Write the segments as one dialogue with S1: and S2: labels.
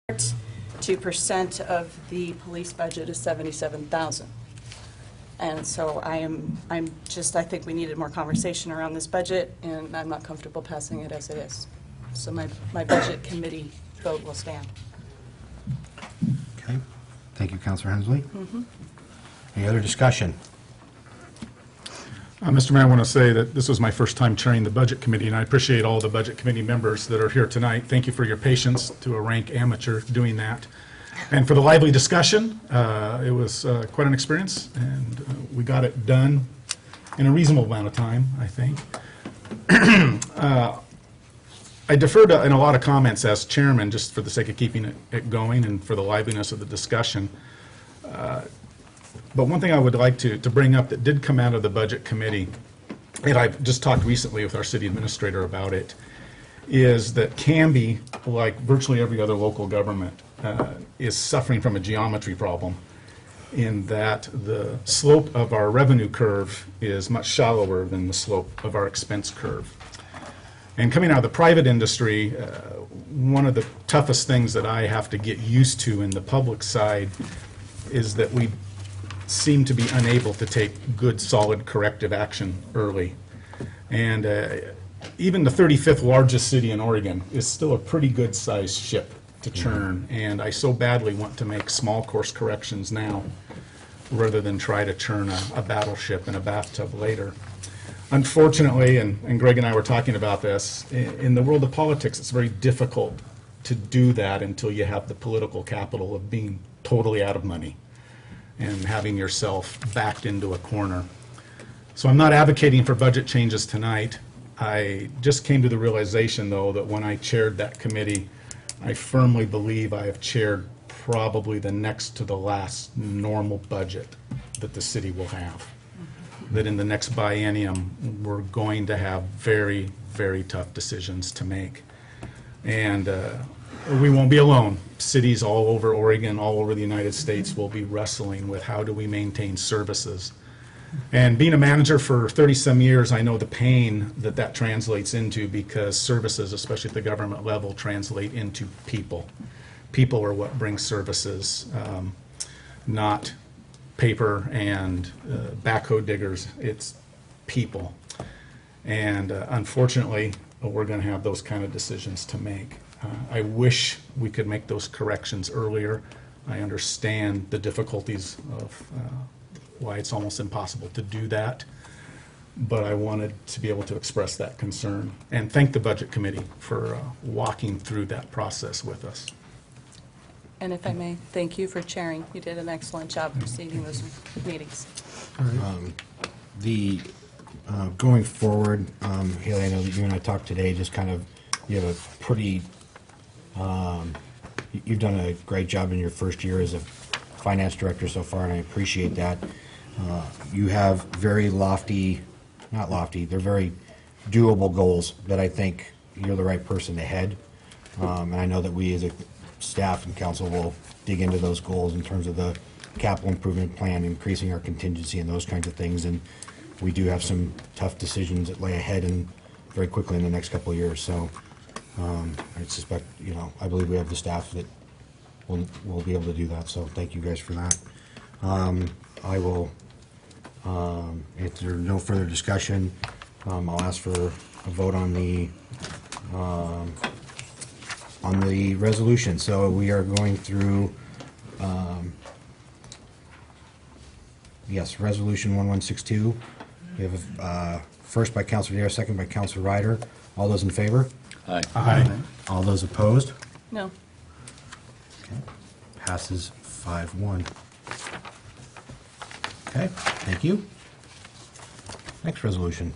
S1: 2% of the police budget is $77,000. And so I think we needed more conversation around this budget, and I'm not comfortable passing it as it is. So my budget committee vote will stand.
S2: Okay. Thank you, Councilor Hensley. Any other discussion?
S3: Mr. Mayor, I want to say that this was my first time chairing the Budget Committee, and I appreciate all the Budget Committee members that are here tonight. Thank you for your patience to a rank amateur doing that. And for the lively discussion, it was quite an experience, and we got it done in a reasonable amount of time, I think. I deferred in a lot of comments as chairman, just for the sake of keeping it going and for the liveliness of the discussion. But one thing I would like to bring up that did come out of the Budget Committee, and I've just talked recently with our city administrator about it, is that Canby, like virtually every other local government, is suffering from a geometry problem in that the slope of our revenue curve is much shallower than the slope of our expense curve. And coming out of the private industry, one of the toughest things that I have to get used to in the public side is that we seem to be unable to take good, solid corrective action early. And even the 35th largest city in Oregon is still a pretty good-sized ship to churn, and I so badly want to make small course corrections now rather than try to churn a battleship in a bathtub later. Unfortunately, and Greg and I were talking about this, in the world of politics, it's very difficult to do that until you have the political capital of being totally out of money and having yourself backed into a corner. So I'm not advocating for budget changes tonight. I just came to the realization, though, that when I chaired that committee, I firmly believe I have chaired probably the next to the last normal budget that the city will have. That in the next biennium, we're going to have very, very tough decisions to make. And we won't be alone. Cities all over Oregon, all over the United States will be wrestling with how do we maintain services. And being a manager for 30-some years, I know the pain that that translates into, because services, especially at the government level, translate into people. People are what bring services, not paper and backhoe diggers. It's people. And unfortunately, we're going to have those kind of decisions to make. I wish we could make those corrections earlier. I understand the difficulties of why it's almost impossible to do that, but I wanted to be able to express that concern and thank the Budget Committee for walking through that process with us.
S1: And if I may, thank you for chairing. You did an excellent job preceding those meetings.
S2: Going forward, Haley, I know that you and I talked today, just kind of, you have a pretty, you've done a great job in your first year as a finance director so far, and I appreciate that. You have very lofty, not lofty, they're very doable goals that I think you're the right person to head. And I know that we as a staff and council will dig into those goals in terms of the capital improvement plan, increasing our contingency and those kinds of things. And we do have some tough decisions that lay ahead and very quickly in the next couple of years. So I suspect, I believe we have the staff that will be able to do that. So thank you guys for that. I will, if there's no further discussion, I'll ask for a vote on the resolution. So we are going through, yes, Resolution 1162. We have a first by Councilor Dare, second by Councilor Ryder. All those in favor?
S4: Aye.
S2: Aye. All those opposed?
S1: No.
S2: Okay. Passes 5-1. Okay, thank you. Next resolution.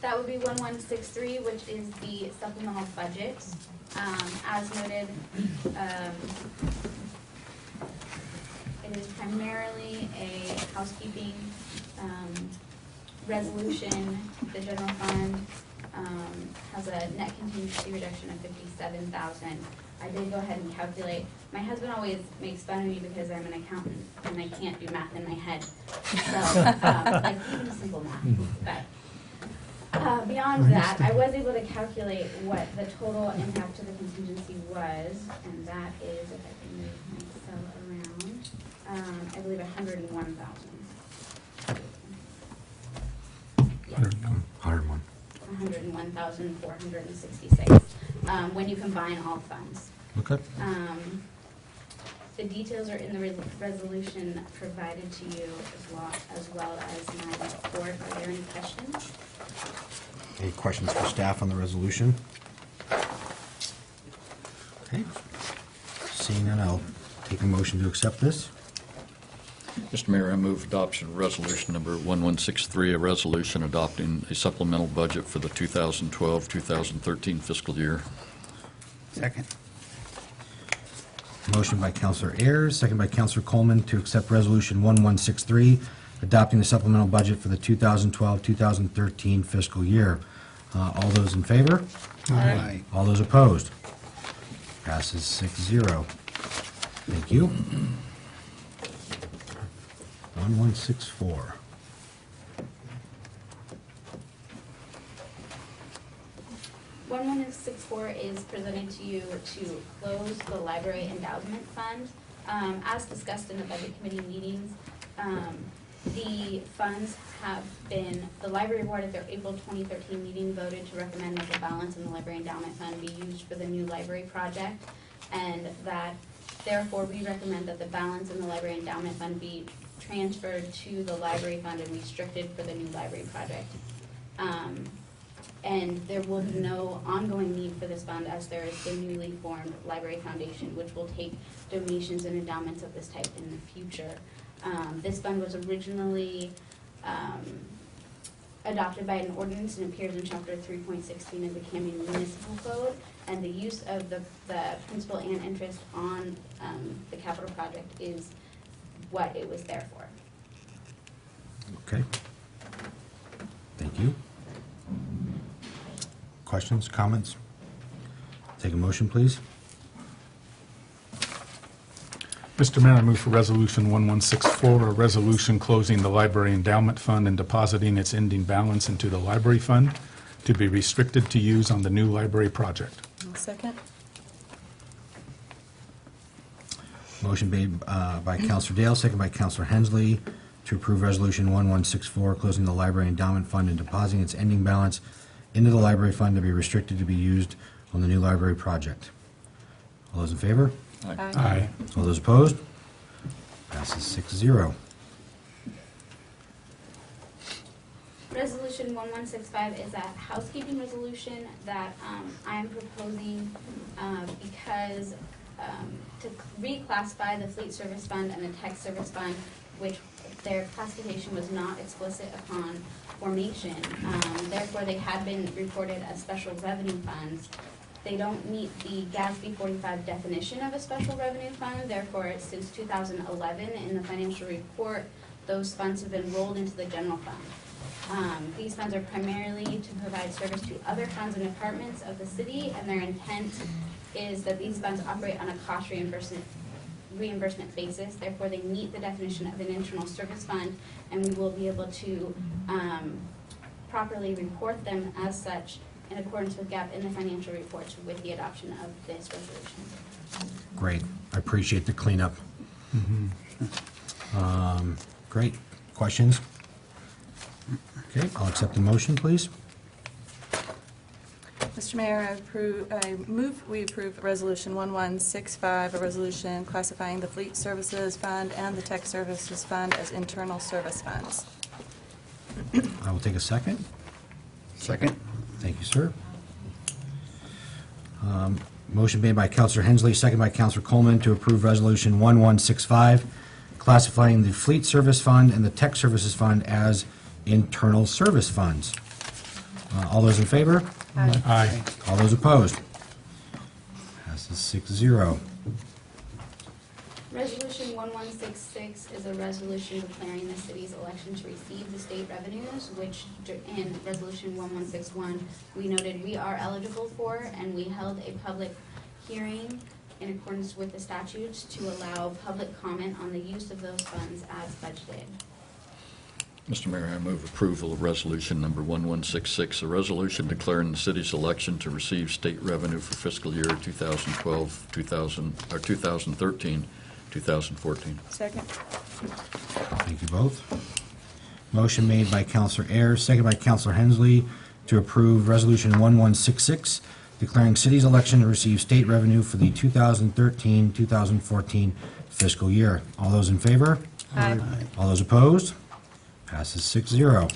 S5: That would be 1163, which is the supplemental budget. As noted, it is primarily a housekeeping resolution. The general fund has a net contingency reduction of $57,000. I did go ahead and calculate. My husband always makes fun of me because I'm an accountant and I can't do math in my head. So I gave him some But beyond that, I was able to calculate what the total impact to the contingency was, and that is, if I can move my cell around, I believe 101,000.
S2: 101.
S5: 101,466, when you combine all funds.
S2: Okay.
S5: The details are in the resolution provided to you as well as my report. Are there any questions?
S2: Any questions for staff on the resolution? Okay. Seeing none, I'll take a motion to accept this.
S4: Mr. Mayor, I move adoption of resolution number 1163, a resolution adopting a supplemental budget for the 2012-2013 fiscal year.
S6: Second.
S2: Motion by Counselor Ayers, second by Counselor Coleman to accept Resolution 1163, adopting the supplemental budget for the 2012-2013 fiscal year. All those in favor?
S6: Aye.
S2: All those opposed? Passes 6-0. Thank you. 1164.
S5: One 1164 is presented to you to close the library endowment fund. As discussed in the budget committee meetings, the funds have been, the library board at their April 2013 meeting voted to recommend that the balance in the library endowment fund be used for the new library project, and that therefore we recommend that the balance in the library endowment fund be transferred to the library fund and restricted for the new library project. And there will be no ongoing need for this fund, as there is the newly formed library foundation, which will take donations and endowments of this type in the future. This fund was originally adopted by an ordinance and appears in chapter 3.16 of the Canby Municipal Code, and the use of the principal and interest on the capital project is what it was there for.
S2: Okay. Thank you. Questions, comments? Take a motion, please.
S3: Mr. Mayor, I move for Resolution 1164, a resolution closing the library endowment fund and depositing its ending balance into the library fund to be restricted to use on the new library project.
S1: Second?
S2: Motion made by Counselor Dale, second by Counselor Hensley, to approve Resolution 1164, closing the library endowment fund and depositing its ending balance into the library fund to be restricted to be used on the new library project. All those in favor?
S3: Aye.
S2: All those opposed? Passes 6-0.
S5: Resolution 1165 is a housekeeping resolution that I am proposing because to reclassify the Fleet Service Fund and the Tech Service Fund, which their classification was not explicit upon formation. Therefore, they had been reported as special revenue funds. They don't meet the GASB 45 definition of a special revenue fund. Therefore, since 2011 in the financial report, those funds have been rolled into the general fund. These funds are primarily to provide service to other funds and departments of the city, and their intent is that these funds operate on a cost reimbursement basis. Therefore, they meet the definition of an internal service fund, and we will be able to properly report them as such in accordance with GAAP in the financial reports with the adoption of this resolution.
S2: Great. I appreciate the cleanup. Great. Questions? Okay, I'll accept the motion, please.
S1: Mr. Mayor, I move we approve Resolution 1165, a resolution classifying the Fleet Services Fund and the Tech Services Fund as internal service funds.
S2: I will take a second.
S6: Second.
S2: Thank you, sir. Motion made by Counselor Hensley, second by Counselor Coleman, to approve Resolution 1165, classifying the Fleet Service Fund and the Tech Services Fund as internal service funds. All those in favor?
S3: Aye.
S2: All those opposed? Passes 6-0.
S5: Resolution 1166 is a resolution declaring the city's election to receive the state revenues, which in Resolution 1161, we noted we are eligible for, and we held a public hearing in accordance with the statutes to allow public comment on the use of those funds as budgeted.
S4: Mr. Mayor, I move approval of resolution number 1166, a resolution declaring the city's election to receive state revenue for fiscal year 2012, 2013, 2014.
S1: Second.
S2: Thank you both. Motion made by Counselor Ayers, second by Counselor Hensley, to approve Resolution 1166, declaring city's election to receive state revenue for the 2013-2014 fiscal year. All those in favor?
S1: Aye.
S2: All those opposed? Passes 6-0.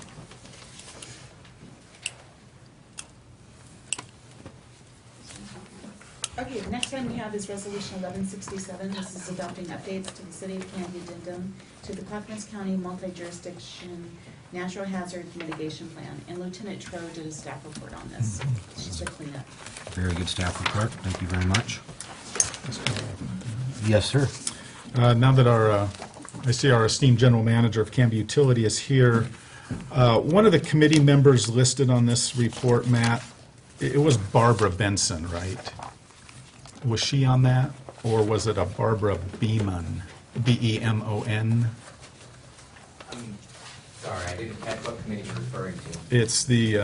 S7: Okay, the next item we have is Resolution 1167. This is adopting updates to the City of Canby addendum to the Clackamas County Multi-Jurisdiction Natural Hazard Mitigation Plan. And Lieutenant Tro did a staff report on this. It's just a cleanup.
S2: Very good staff report. Thank you very much. Yes, sir.
S3: Now that I see our esteemed general manager of Canby Utility is here, one of the committee members listed on this report, Matt, it was Barbara Benson, right? Was she on that, or was it a Barbara Beamon, B-E-M-O-N?
S8: I'm sorry, I didn't catch what committee you're referring to.
S3: It's the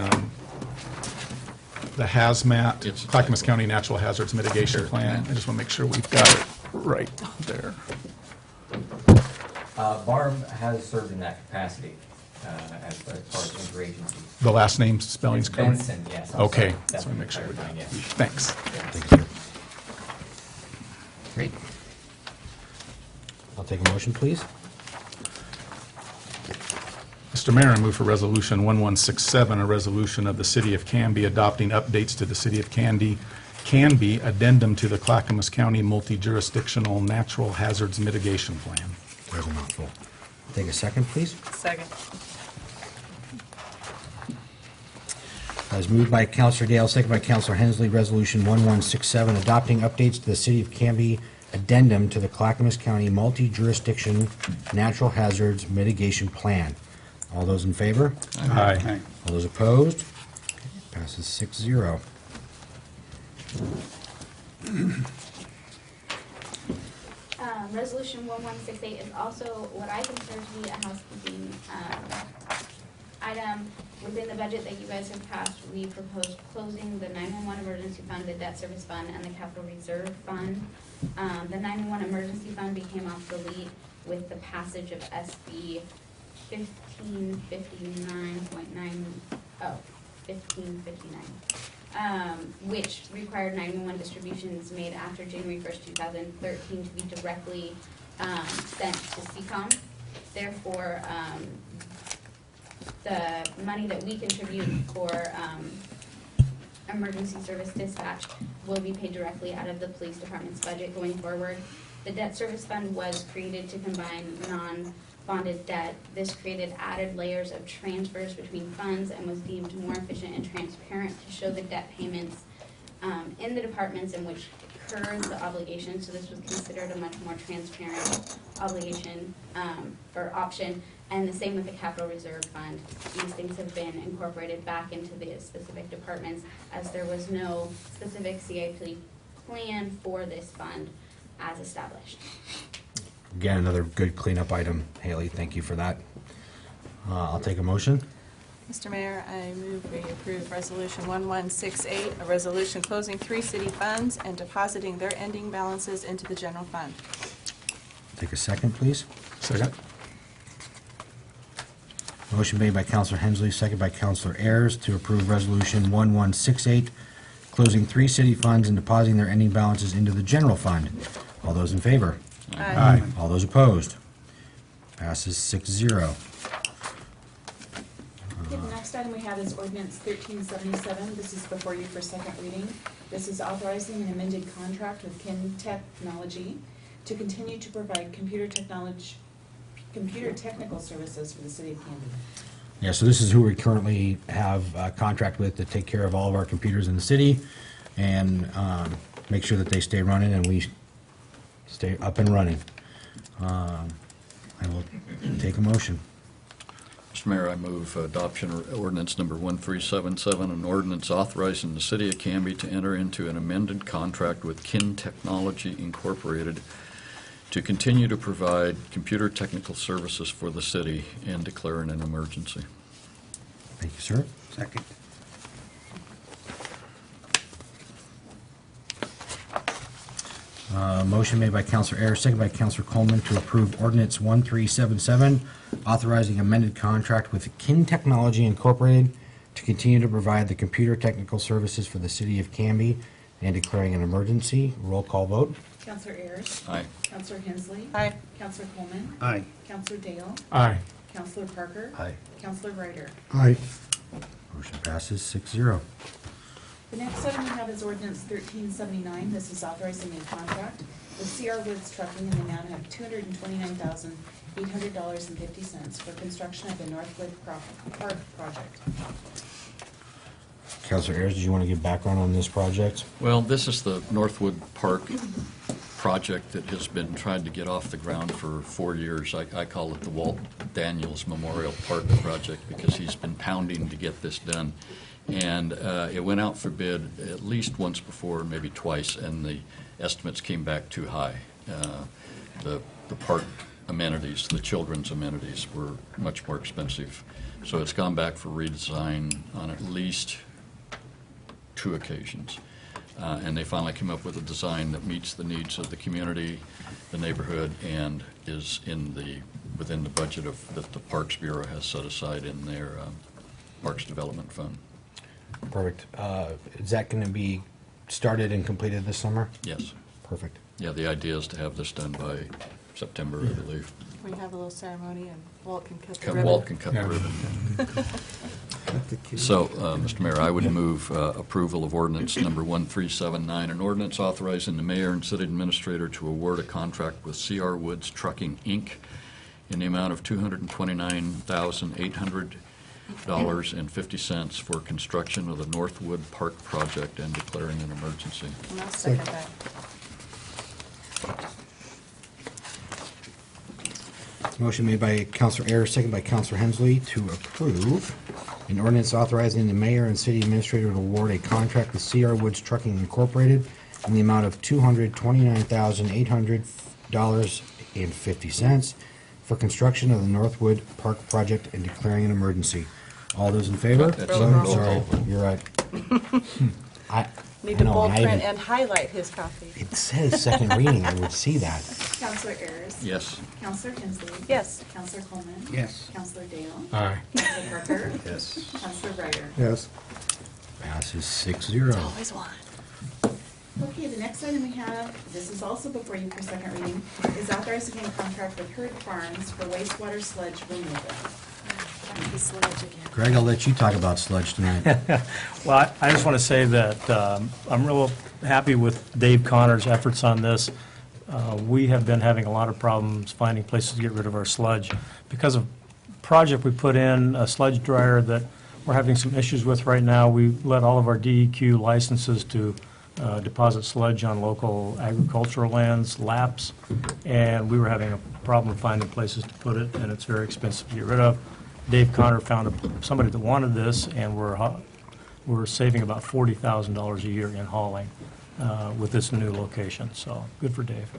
S3: hazmat,
S4: It's-
S3: Clackamas County Natural Hazards Mitigation Plan. I just want to make sure we've got it right there.
S8: Barb has served in that capacity as part of interagency.
S3: The last name spelling's correct?
S8: Benson, yes. I'm
S3: Okay,
S8: sorry.
S3: just want to make sure we
S8: Clarifying,
S3: got it.
S8: yes.
S3: Thanks.
S2: Thank you, sir. Great. I'll take a motion, please.
S3: Mr. Mayor, I move for Resolution 1167, a resolution of the City of Canby adopting updates to the City of Canby addendum to the Clackamas County Multi-Jurisdictional Natural Hazards Mitigation Plan.
S2: There's a mouthful. Take a second, please.
S1: Second.
S2: As moved by Counselor Dale, second by Counselor Hensley, Resolution 1167, adopting updates to the City of Canby addendum to the Clackamas County Multi-Jurisdiction Natural Hazards Mitigation Plan. All those in favor?
S3: Aye.
S2: All those opposed? Passes 6-0.
S5: Resolution 1168 is also what I consider to be a housekeeping item. Within the budget that you guys have passed, we proposed closing the 911 emergency fund, the debt service fund, and the capital reserve fund. The 911 emergency fund became obsolete with the passage of SB 1559, which required 911 distributions made after January 1st, 2013 to be directly sent to CCOM. Therefore, the money that we contribute for emergency service dispatch will be paid directly out of the police department's budget going forward. The debt service fund was created to combine non-bonded debt. This created added layers of transfers between funds and was deemed more efficient and transparent to show the debt payments in the departments in which occurs the obligation. So this was considered a much more transparent obligation or option. And the same with the capital reserve fund. These things have been incorporated back into the specific departments as there was no specific CIP plan for this fund as established.
S2: Again, another good cleanup item. Haley, thank you for that. I'll take a motion.
S1: Mr. Mayor, I move we approve Resolution 1168, a resolution closing 3 city funds and depositing their ending balances into the general fund.
S2: Take a second, please.
S3: Second?
S2: Motion made by Counselor Hensley, second by Counselor Ayers to approve Resolution 1168, closing 3 city funds and depositing their ending balances into the general fund. All those in favor?
S3: Aye.
S2: All those opposed? Passes 6-0.
S7: Okay, the next item we have is ordinance 1377. This is before you for second reading. This is authorizing an amended contract with Kin Technology to continue to provide computer technical services for the city of Canby.
S2: Yeah, so this is who we currently have a contract with to take care of all of our computers in the city and make sure that they stay running and we stay up and running. I will take a motion.
S4: Mr. Mayor, I move adoption of ordinance number 1377, an ordinance authorizing the City of Canby to enter into an amended contract with Kin Technology Incorporated to continue to provide computer technical services for the city and declaring an emergency.
S2: Thank you, sir.
S6: Second.
S2: Motion made by Counselor Ayers, second by Counselor Coleman to approve ordinance 1377, authorizing amended contract with Kin Technology Incorporated to continue to provide the computer technical services for the city of Canby and declaring an emergency. Roll call vote.
S7: Counselor Ayers.
S4: Aye.
S7: Counselor Hensley.
S1: Aye.
S7: Counselor Coleman.
S6: Aye.
S7: Counselor Dale.
S3: Aye.
S7: Counselor Parker.
S6: Aye.
S7: Counselor Ryder.
S3: Aye.
S2: Motion passes 6-0.
S7: The next item we have is ordinance 1379. This is authorizing a contract with CR Woods Trucking in the amount of $229,800.50 for construction of the Northwood Park project.
S2: Counselor Ayers, did you want to give background on this project?
S4: Well, this is the Northwood Park project that has been trying to get off the ground for 4 years. I call it the Walt Daniels Memorial Park project because he's been pounding to get this done. And it went out for bid at least once before, maybe twice, and the estimates came back too high. The park amenities, the children's amenities, were much more expensive. So it's gone back for redesign on at least 2 occasions. And they finally came up with a design that meets the needs of the community, the neighborhood, and is within the budget that the Parks Bureau has set aside in their Parks Development Fund.
S2: Perfect. Is that going to be started and completed this summer?
S4: Yes.
S2: Perfect.
S4: Yeah, the idea is to have this done by September, I believe.
S1: We have a little ceremony and Walt can cut the ribbon.
S4: Walt can cut the
S3: Yeah.
S4: ribbon. So, Mr. Mayor, I would move approval of ordinance number 1379, an ordinance authorizing the mayor and city administrator to award a contract with CR Woods Trucking, Inc. in the amount of $229,800.50 for construction of the Northwood Park project and declaring an emergency.
S1: And I'll second that.
S2: Motion made by Counselor Ayers, second by Counselor Hensley to approve an ordinance authorizing the mayor and city administrator to award a contract with CR Woods Trucking Incorporated in the amount of $229,800.50 for construction of the Northwood Park project and declaring an emergency. All those in favor?
S4: That's
S2: Oh,
S4: a roll
S2: sorry,
S4: call.
S2: you're right.
S1: Need
S2: I
S1: to
S2: know,
S1: bold
S2: I
S1: print
S2: even-
S1: and highlight his copy.
S2: It says second reading, I would see that.
S7: Counselor Ayers.
S4: Yes.
S7: Counselor Hensley.
S1: Yes.
S7: Counselor Coleman.
S6: Yes.
S7: Counselor Dale.
S3: Aye.
S7: Counselor Parker.
S6: Yes.
S7: Counselor Ryder.
S3: Yes.
S2: Passes 6-0.
S1: Always one.
S7: Okay, the next item we have, this is also before you for second reading, is authorizing a contract with Herd Farms for wastewater sludge removal.
S1: The sludge again.
S2: Greg, I'll let you talk about sludge tonight.
S9: Well, I just want to say that I'm real happy with Dave Connor's efforts on this. We have been having a lot of problems finding places to get rid of our sludge. Because of project we put in, a sludge dryer that we're having some issues with right now, we let all of our DEQ licenses to deposit sludge on local agricultural lands lapse, and we were having a problem finding places to put it, and it's very expensive to get rid of. Dave Connor found somebody that wanted this, and we're saving about $40,000 a year in hauling with this new location, so good for Dave.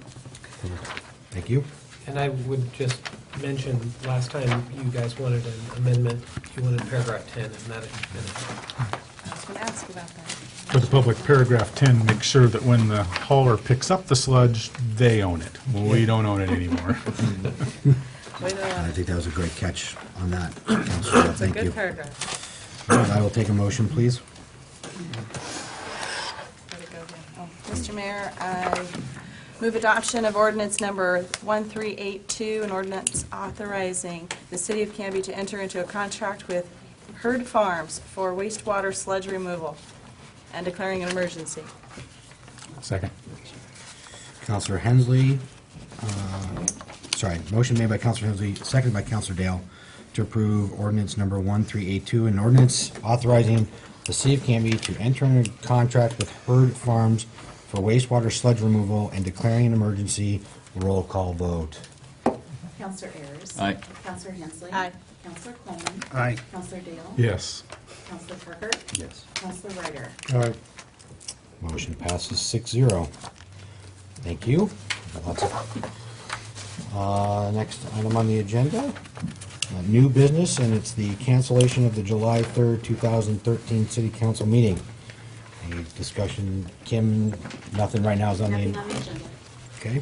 S2: Thank you.
S10: And I would just mention, last time you guys wanted an amendment, you wanted paragraph 10, and that has been.
S1: I was going to ask about that.
S3: For the public, paragraph 10 makes sure that when the hauler picks up the sludge, they own it. We don't own it anymore.
S1: Wait a
S2: I
S1: minute.
S2: think that was a great catch on that, Counselor.
S1: It's a
S2: Thank you.
S1: good paragraph.
S2: I will take a motion, please.
S1: Where'd it go again? Oh, Mr. Mayor, I move adoption of ordinance number 1382, an ordinance authorizing the city of Canby to enter into a contract with Herd Farms for wastewater sludge removal and declaring an emergency.
S3: Second.
S2: Counselor Hensley, motion made by Counselor Hensley, seconded by Counselor Dale to approve ordinance number 1382, an ordinance authorizing the city of Canby to enter into a contract with Herd Farms for wastewater sludge removal and declaring an emergency. Roll call vote.
S7: Counselor Ayers.
S4: Aye.
S7: Counselor Hensley.
S1: Aye.
S7: Counselor Coleman.
S6: Aye.
S7: Counselor Dale.
S3: Yes.
S7: Counselor Parker.
S6: Yes.
S7: Counselor Ryder.
S3: Aye.
S2: Motion passes 6-0. Thank you. Lots of Next item on the agenda, new business, and it's the cancellation of the July 3rd, 2013 City Council meeting. Any discussion? Kim, nothing right now is on the...
S7: Nothing on the agenda.
S2: Okay.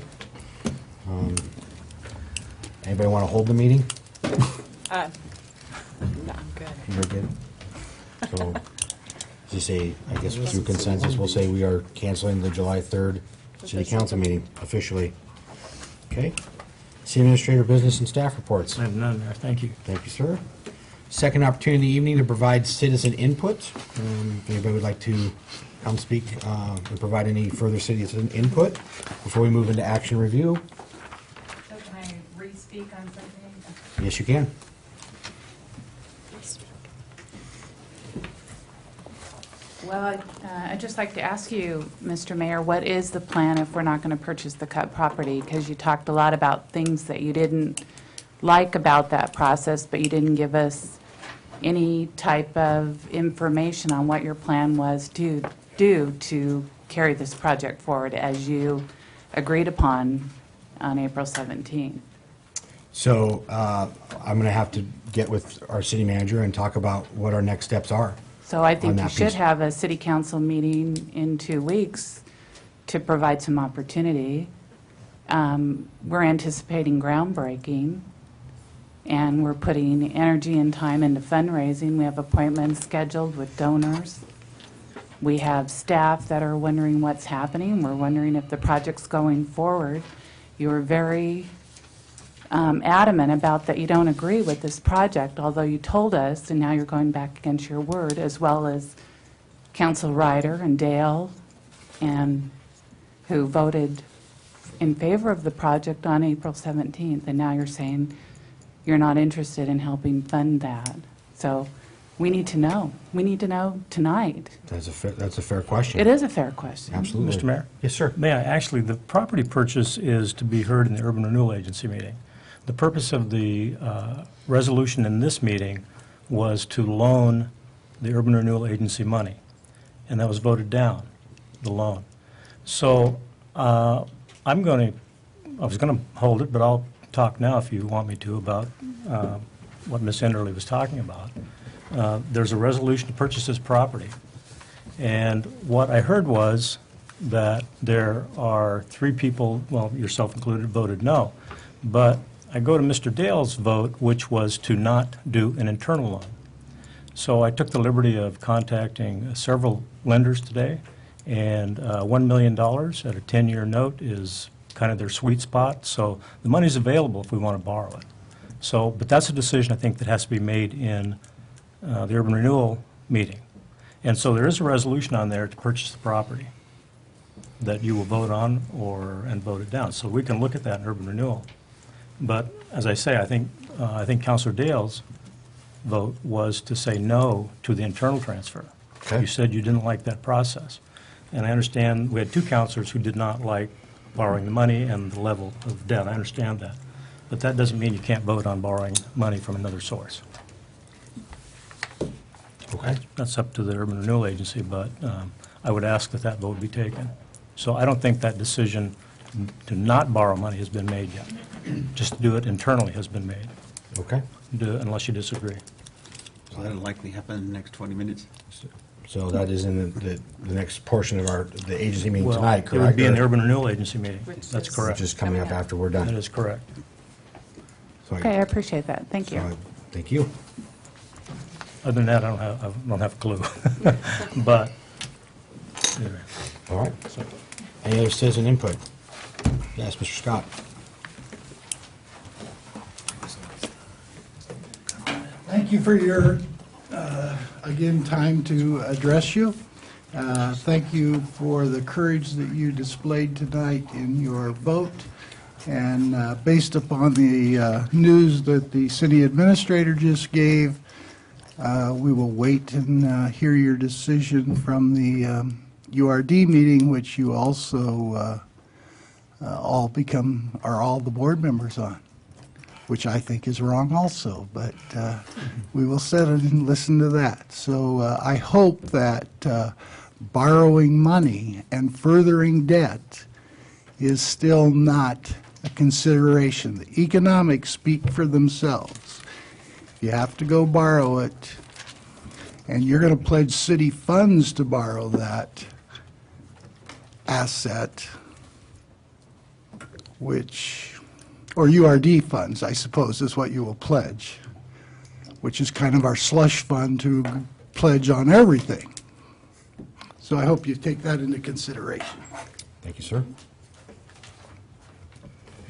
S2: Anybody want to hold the meeting?
S1: No, I'm good.
S2: You're good. So, just say, I guess through consensus, we'll say we are canceling the July 3rd City Council meeting officially. Okay? City Administrator business and staff reports.
S9: I have none there, thank you.
S2: Thank you, sir. Second opportunity in the evening to provide citizen input. If anybody would like to come speak and provide any further citizen input before we move into action review.
S11: So can I re-speak on something?
S2: Yes, you can.
S11: Well, I'd just like to ask you, Mr. Mayor, what is the plan if we're not going to purchase the cut property? Because you talked a lot about things that you didn't like about that process, but you didn't give us any type of information on what your plan was to do to carry this project forward as you agreed upon on April 17.
S2: So I'm going to have to get with our city manager and talk about what our next steps are.
S11: So I
S2: On
S11: think you
S2: that
S11: should
S2: piece.
S11: have a city council meeting in 2 weeks to provide some opportunity. We're anticipating groundbreaking, and we're putting energy and time into fundraising. We have appointments scheduled with donors. We have staff that are wondering what's happening. We're wondering if the project's going forward. You were very adamant about that you don't agree with this project, although you told us, and now you're going back against your word, as well as Council Ryder and Dale, and who voted in favor of the project on April 17th, and now you're saying you're not interested in helping fund that. So we need to know. We need to know tonight.
S2: That's a fair question.
S11: It is a fair question.
S2: Absolutely.
S9: Mr. Mayor?
S2: Yes, sir.
S9: May I, actually, the property purchase is to be heard in the Urban Renewal Agency meeting. The purpose of the resolution in this meeting was to loan the Urban Renewal Agency money, and that was voted down, the loan. So I was going to hold it, but I'll talk now if you want me to about what Ms. Enderle was talking about. There's a resolution to purchase this property, and what I heard was that there are 3 people, well, yourself included, voted no. But I go to Mr. Dale's vote, which was to not do an internal loan. So I took the liberty of contacting several lenders today, and $1 million at a 10-year note is kind of their sweet spot. So the money's available if we want to borrow it. So, but that's a decision I think that has to be made in the urban renewal meeting. And so there is a resolution on there to purchase the property that you will vote on and vote it down. So we can look at that in urban renewal. But as I say, I think Councilor Dale's vote was to say no to the internal transfer.
S2: Okay.
S9: You said you didn't like that process. And I understand we had 2 councilors who did not like borrowing the money and the level of debt. I understand that. But that doesn't mean you can't vote on borrowing money from another source.
S2: Okay.
S9: That's up to the Urban Renewal Agency, but I would ask that that vote be taken. So I don't think that decision to not borrow money has been made yet. Just to do it internally has been made,
S2: Okay.
S9: unless you disagree.
S6: So that'll likely happen in the next 20 minutes.
S2: So that is in the next portion of the agency meeting
S9: Well,
S2: tonight,
S9: it
S2: correct?
S9: would be in the
S2: Or-
S9: Urban Renewal Agency meeting.
S1: Which
S9: That's
S1: is-
S9: correct.
S2: Which is coming up after we're done.
S9: That is correct.
S2: So
S11: Okay, I appreciate that. Thank you.
S2: Thank you.
S9: Other than that, I don't have a clue. But, anyway,
S2: All right.
S9: so,
S2: Any other citizen input? Yes, Mr. Scott.
S12: Thank you for your, again, time to address you. Thank you for the courage that you displayed tonight in your vote. And based upon the news that the city administrator just gave, we will wait and hear your decision from the URD meeting, which you also are all the board members on, which I think is wrong also, but we will sit and listen to that. So I hope that borrowing money and furthering debt is still not a consideration. The economics speak for themselves. If you have to go borrow it, and you're going to pledge city funds to borrow that asset, or URD funds, I suppose, is what you will pledge, which is kind of our slush fund to pledge on everything. So I hope you take that into consideration.
S2: Thank you, sir.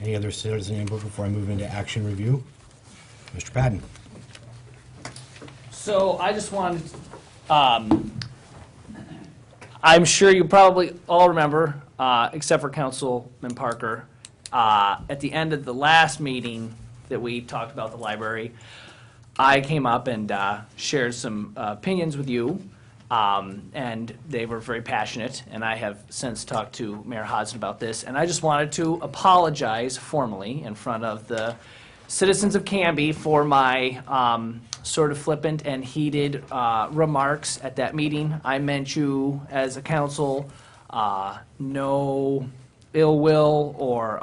S2: Any other citizen input before I move into action review? Mr. Padden?
S13: So I just wanted, I'm sure you probably all remember, except for Councilman Parker, at the end of the last meeting that we talked about the library, I came up and shared some opinions with you, and they were very passionate, and I have since talked to Mayor Hodson about this, and I just wanted to apologize formally in front of the citizens of Canby for my sort of flippant and heated remarks at that meeting. I meant you as a council, no ill will or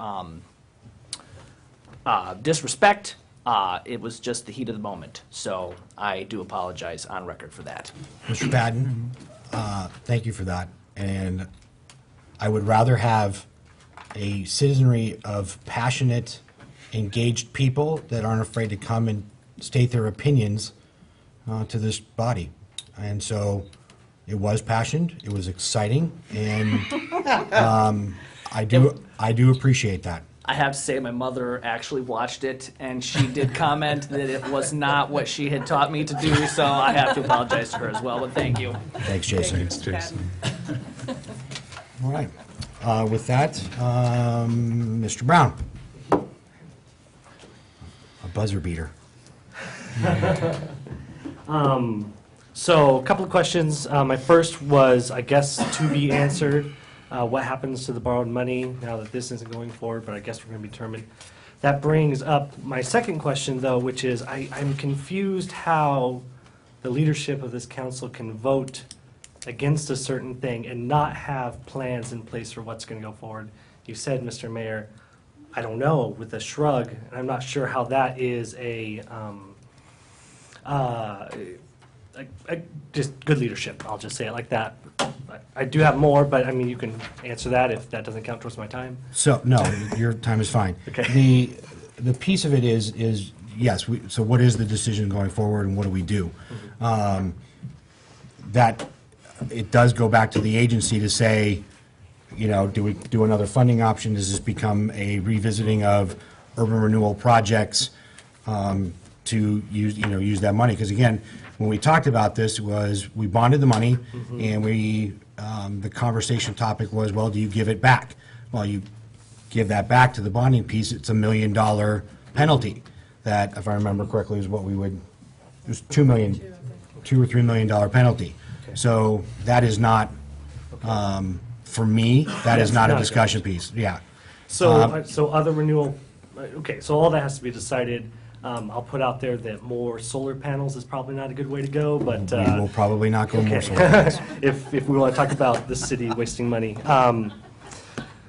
S13: disrespect. It was just the heat of the moment. So I do apologize on record for that.
S2: Mr. Padden, thank you for that. And I would rather have a citizenry of passionate, engaged people that aren't afraid to come and state their opinions to this body. And so it was passionate, it was exciting, and I do appreciate that.
S13: I have to say my mother actually watched it, and she did comment that it was not what she had taught me to do, so I have to apologize to her as well, but thank you.
S2: Thanks, Jason.
S3: Thanks, Jason.
S2: All right. With that, Mr. Brown. A buzzer beater.
S9: So a couple of questions. My first was, I guess, to be answered. What happens to the borrowed money now that this isn't going forward, but I guess we're going to determine. That brings up my second question, though, which is I'm confused how the leadership of this council can vote against a certain thing and not have plans in place for what's going to go forward. You said, Mr. Mayor, I don't know, with a shrug, and I'm not sure how that is just good leadership. I'll just say it like that. I do have more, but I mean, you can answer that if that doesn't count towards my time.
S2: So, no, your time is fine.
S9: Okay.
S2: The piece of it is yes, so what is the decision going forward and what do we do? That, it does go back to the agency to say, do we do another funding option? Does this become a revisiting of urban renewal projects to use that money? Because again, when we talked about this was we bonded the money and the conversation topic was, well, do you give it back? Well, you give that back to the bonding piece, it's $1 million penalty. That, if I remember correctly, is what it was $2 or $3 million penalty.
S9: Okay.
S2: So that is not, for me, that is not a discussion piece. Yeah.
S9: So, so other renewal, okay, so all that has to be decided. I'll put out there that more solar panels is probably not a good way to go, but.
S2: We will probably not go more
S9: okay.
S2: solar panels.
S9: If we want to talk about the city wasting money.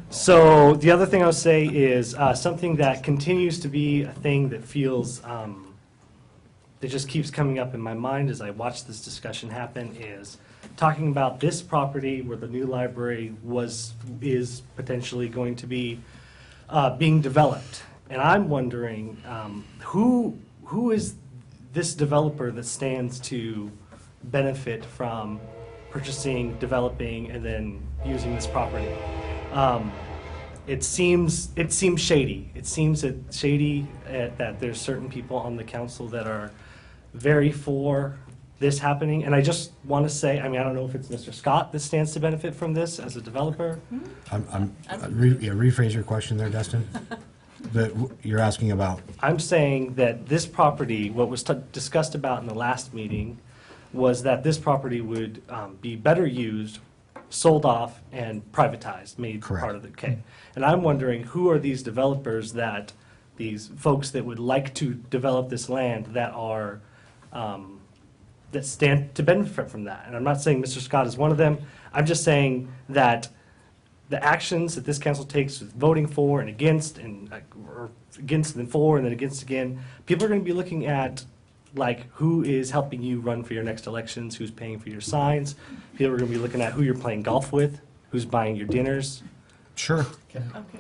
S9: So the other thing I'll say is something that continues to be a thing that feels, that just keeps coming up in my mind as I watch this discussion happen is talking about this property where the new library is potentially going to be being developed. And I'm wondering, who is this developer that stands to benefit from purchasing, developing, and then using this property? It seems shady. It seems shady that there's certain people on the council that are very for this happening. And I just want to say, I mean, I don't know if it's Mr. Scott that stands to benefit from this as a developer.
S2: Rephrase your question there, Dustin. That you're asking about.
S9: I'm saying that this property, what was discussed about in the last meeting, was that this property would be better used, sold off, and privatized, made
S2: Correct.
S9: part of the K. And I'm wondering, who are these developers that, these folks that would like to develop this land that are, that stand to benefit from that? And I'm not saying Mr. Scott is one of them. I'm just saying that
S14: the actions that this council takes with voting for and against, and or against and then for and then against again, people are going to be looking at like who is helping you run for your next elections, who's paying for your signs. People are going to be looking at who you're playing golf with, who's buying your dinners.
S2: Sure.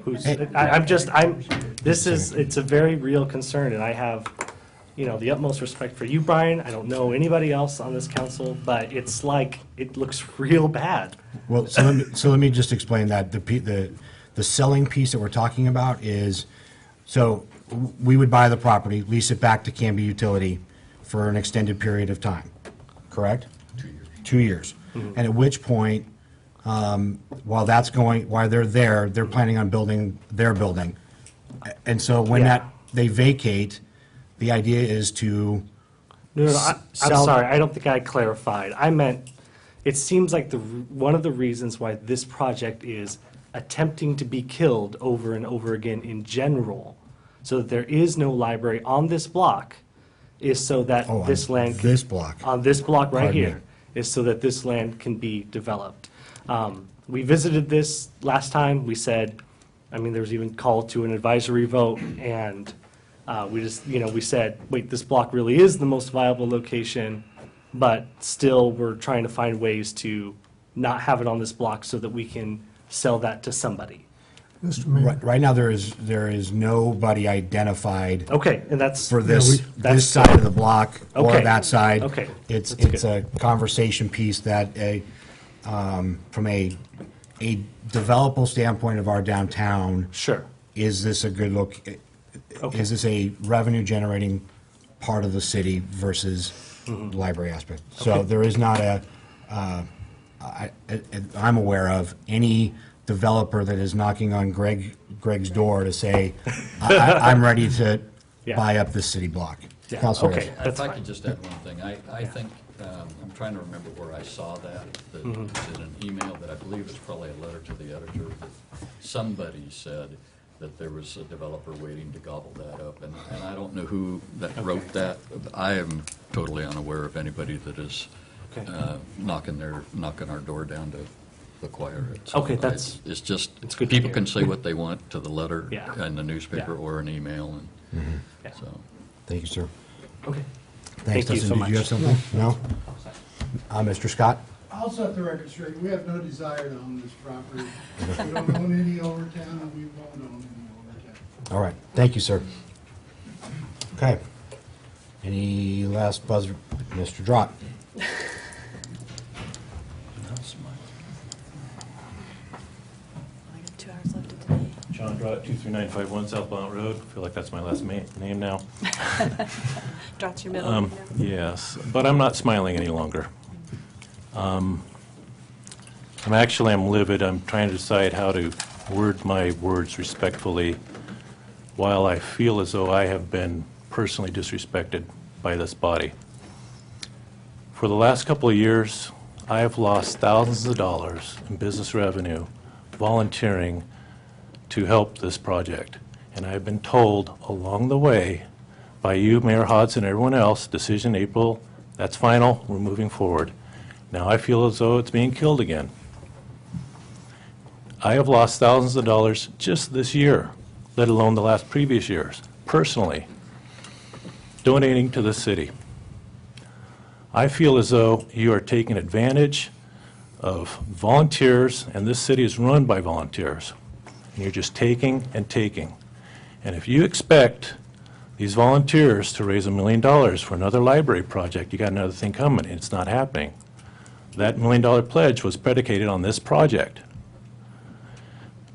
S14: Who's, it's a very real concern, and I have, the utmost respect for you, Brian. I don't know anybody else on this council, but it's like, it looks real bad.
S2: Well, so let me just explain that. The selling piece that we're talking about is, so we would buy the property, lease it back to Canby Utility for an extended period of time, correct?
S4: 2 years.
S2: 2 years.
S14: Mm-hmm.
S2: And at which point, while they're there, they're planning on building their building. And so when they vacate, the idea is to
S14: No, I'm
S2: sell-
S14: sorry, I don't think I clarified. I meant, it seems like one of the reasons why this project is attempting to be killed over and over again in general, so that there is no library on this block, is so that
S2: Oh, on
S14: this land.
S2: this block.
S14: On this block right
S2: Pardon me.
S14: here, is so that this land can be developed. We visited this last time, we said, there was even call to an advisory vote, and we just, we said, wait, this block really is the most viable location, but still, we're trying to find ways to not have it on this block so that we can sell that to somebody.
S2: Right now, there is nobody identified
S14: Okay, and that's.
S2: for this side of the block or
S14: Okay.
S2: that side.
S14: Okay.
S2: It's
S14: That's
S2: a conversation piece that from a developable standpoint of our downtown,
S14: Sure.
S2: is this a good look?
S14: Okay.
S2: Is this a revenue generating part of the city versus the library aspect? So
S14: Okay.
S2: there is not I'm aware of any developer that is knocking on Greg's door to say, I'm ready to
S14: Yeah.
S2: buy up this city block.
S14: Yeah,
S2: Counselor
S14: okay.
S2: Ayers.
S14: That's
S4: If I
S14: fine.
S4: could just add one thing, I think, I'm trying to remember where I saw that it's in an email, but I believe it's probably a letter to the editor, that somebody said that there was a developer waiting to gobble that up, and I don't know who that wrote that. I am totally unaware of anybody that is
S14: Okay.
S4: knocking our door down to acquire it. So
S14: Okay, that's-
S4: It's just,
S14: it's good to
S4: people
S14: hear.
S4: can say what they want to the letter
S14: Yeah.
S4: and the newspaper
S14: Yeah.
S4: or an email, and
S14: Yeah.
S4: so.
S2: Thank you, sir.
S14: Okay.
S2: Thanks,
S14: Thank you
S2: Dustin.
S14: so
S2: Did you have
S14: much.
S2: something? No? Mr. Scott?
S12: I'll set the record straight. We have no desire to own this property. We don't own any Overtown, and we won't own any Overtown.
S2: All right. Thank you, sir. Okay. Any last buzz? Mr. Drott?
S1: I got 2 hours left of today.
S15: John Drott, 23951 South Blount Road. I feel like that's my last name now.
S1: Drops your middle name now.
S15: Yes, but I'm not smiling any longer. I'm livid. I'm trying to decide how to word my words respectfully while I feel as though I have been personally disrespected by this body. For the last couple of years, I have lost thousands of dollars in business revenue volunteering to help this project. And I've been told along the way by you, Mayor Hodson, and everyone else, decision April, that's final, we're moving forward. Now I feel as though it's being killed again. I have lost thousands of dollars just this year, let alone the last previous years, personally, donating to the city. I feel as though you are taking advantage of volunteers, and this city is run by volunteers. And you're just taking and taking. And if you expect these volunteers to raise $1 million for another library project, you got another thing coming, and it's not happening. That $1 million pledge was predicated on this project.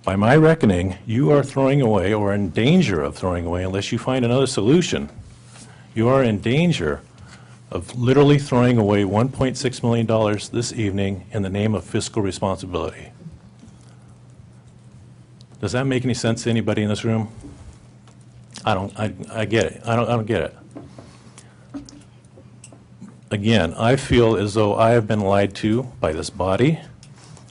S15: By my reckoning, you are throwing away, or in danger of throwing away, unless you find another solution, you are in danger of literally throwing away $1.6 million this evening in the name of fiscal responsibility. Does that make any sense to anybody in this room? I get it. I don't get it. Again, I feel as though I have been lied to by this body.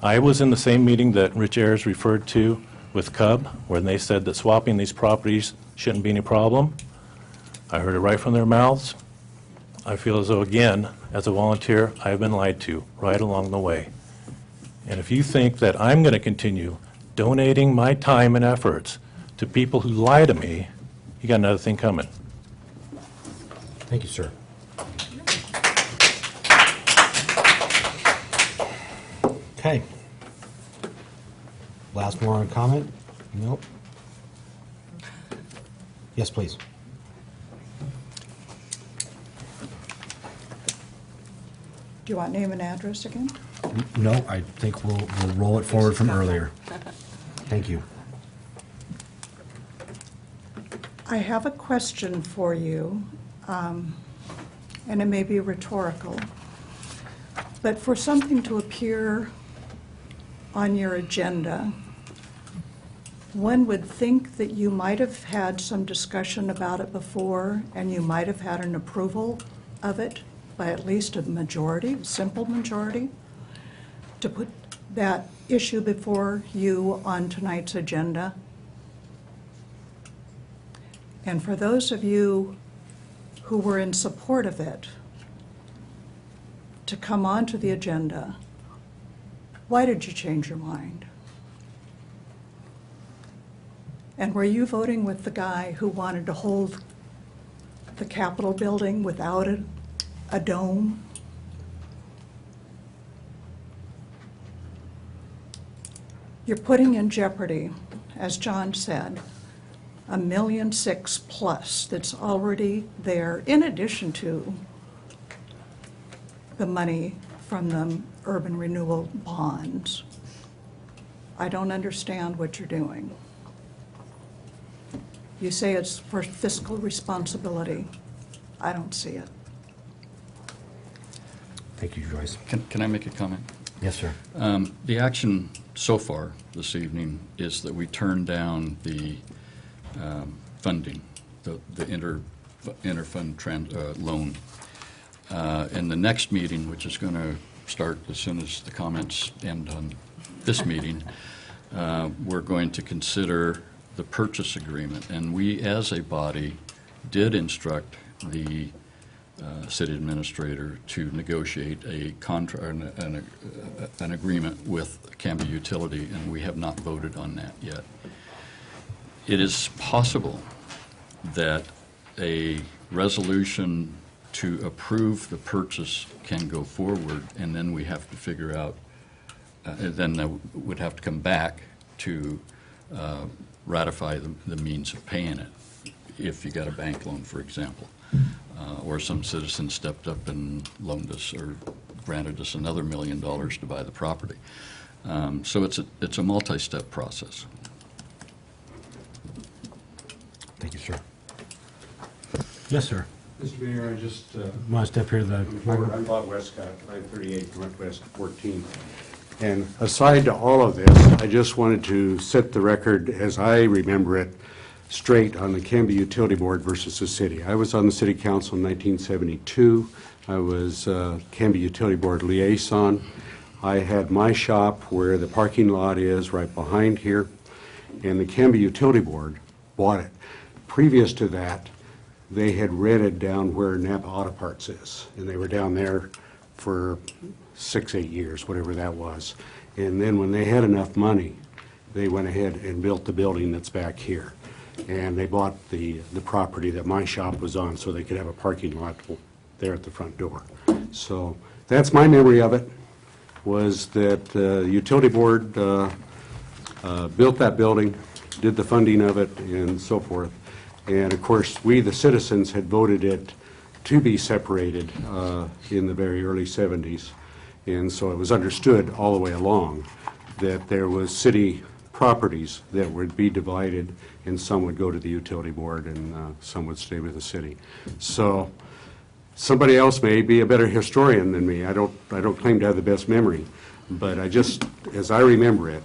S15: I was in the same meeting that Rich Ayers referred to with Cub, where they said that swapping these properties shouldn't be any problem. I heard it right from their mouths. I feel as though, again, as a volunteer, I have been lied to right along the way. And if you think that I'm going to continue donating my time and efforts to people who lie to me, you got another thing coming.
S2: Thank you, sir. Okay. Last more comment? Nope. Yes, please.
S16: Do you want name and address again?
S2: No, I think we'll roll it forward from earlier. Thank you.
S16: I have a question for you, and it may be rhetorical, but for something to appear on your agenda, one would think that you might have had some discussion about it before, and you might have had an approval of it by at least a majority, a simple majority, to put that issue before you on tonight's agenda. And for those of you who were in support of it, to come onto the agenda, why did you change your mind? And were you voting with the guy who wanted to hold the Capitol building without a dome? You're putting in jeopardy, as John said, $1.6 million plus that's already there, in addition to the money from the urban renewal bonds. I don't understand what you're doing. You say it's for fiscal responsibility. I don't see it.
S2: Thank you, Joyce.
S4: Can I make a comment?
S2: Yes, sir.
S4: The action so far this evening is that we turn down the funding, the interfund loan. In the next meeting, which is going to start as soon as the comments end on this meeting, we're going to consider the purchase agreement. And we, as a body, did instruct the city administrator to negotiate a contract, an agreement with Canby Utility, and we have not voted on that yet. It is possible that a resolution to approve the purchase can go forward, and then we have to figure out, then that would have to come back to ratify the means of paying it, if you got a bank loan, for example, or some citizen stepped up and loaned us or granted us another $1 million to buy the property. So it's a multi-step process.
S2: Thank you, sir. Yes, sir.
S17: Mr. Mayor, I just...
S2: Want to step here to the...
S17: I'm Bob Westcott, 938 Northwest 14. And aside to all of this, I just wanted to set the record, as I remember it, straight on the Canby Utility Board versus the city. I was on the city council in 1972. I was Canby Utility Board liaison. I had my shop where the parking lot is, right behind here, and the Canby Utility Board bought it. Previous to that, they had rented down where Napa Auto Parts is, and they were down there for 6-8 years, whatever that was. And then when they had enough money, they went ahead and built the building that's back here. And they bought the property that my shop was on so they could have a parking lot there at the front door. So that's my memory of it, was that the utility board built that building, did the funding of it, and so forth. And of course, we, the citizens, had voted it to be separated in the very early 70s. And so it was understood all the way along that there was city properties that would be divided, and some would go to the utility board and some would stay with the city. So somebody else may be a better historian than me. I don't claim to have the best memory, but I just, as I remember it,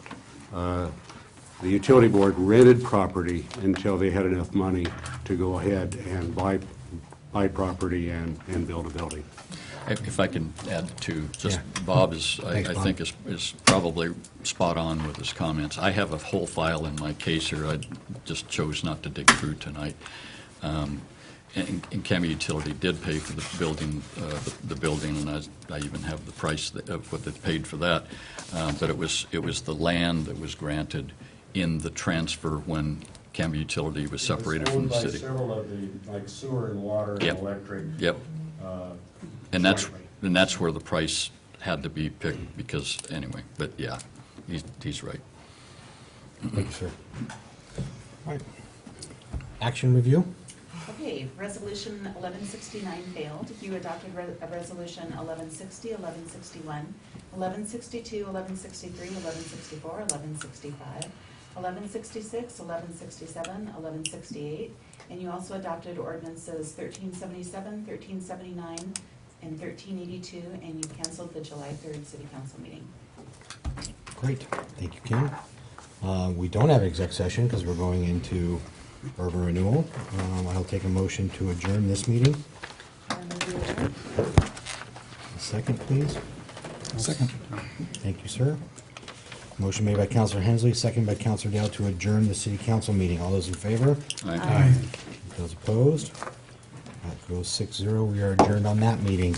S17: the utility board rented property until they had enough money to go ahead and buy property and build a building.
S4: If I can add to, just Bob is, I think is probably spot on with his comments. I have a whole file in my case here. I just chose not to dig through tonight. and Canby Utility did pay for the building, and I even have the price of what they paid for that. But it was the land that was granted in the transfer when Canby Utility was separated from the city.
S17: It was owned by several of the, like sewer and water and
S4: Yep.
S17: electric.
S4: Yep. And
S17: jointly.
S4: that's where the price had to be picked, because, anyway, but yeah, he's right.
S2: Thank you, sir. All right. Action review?
S7: Okay, Resolution 1169 failed. You adopted Resolution 1160, 1161, 1162, 1163, 1164, 1165, 1166, 1167, 1168, and you also adopted ordinances 1377, 1379, and 1382, and you canceled the July 3rd City Council meeting.
S2: Great. Thank you, Kim. We don't have exec session because we're going into urban renewal. I'll take a motion to adjourn this meeting. A second, please.
S12: Second.
S2: Thank you, sir. Motion made by Councilor Hensley, second by Councilor Dale to adjourn the city council meeting. All those in favor?
S4: Aye.
S2: Those opposed? That goes 6-0. We are adjourned on that meeting.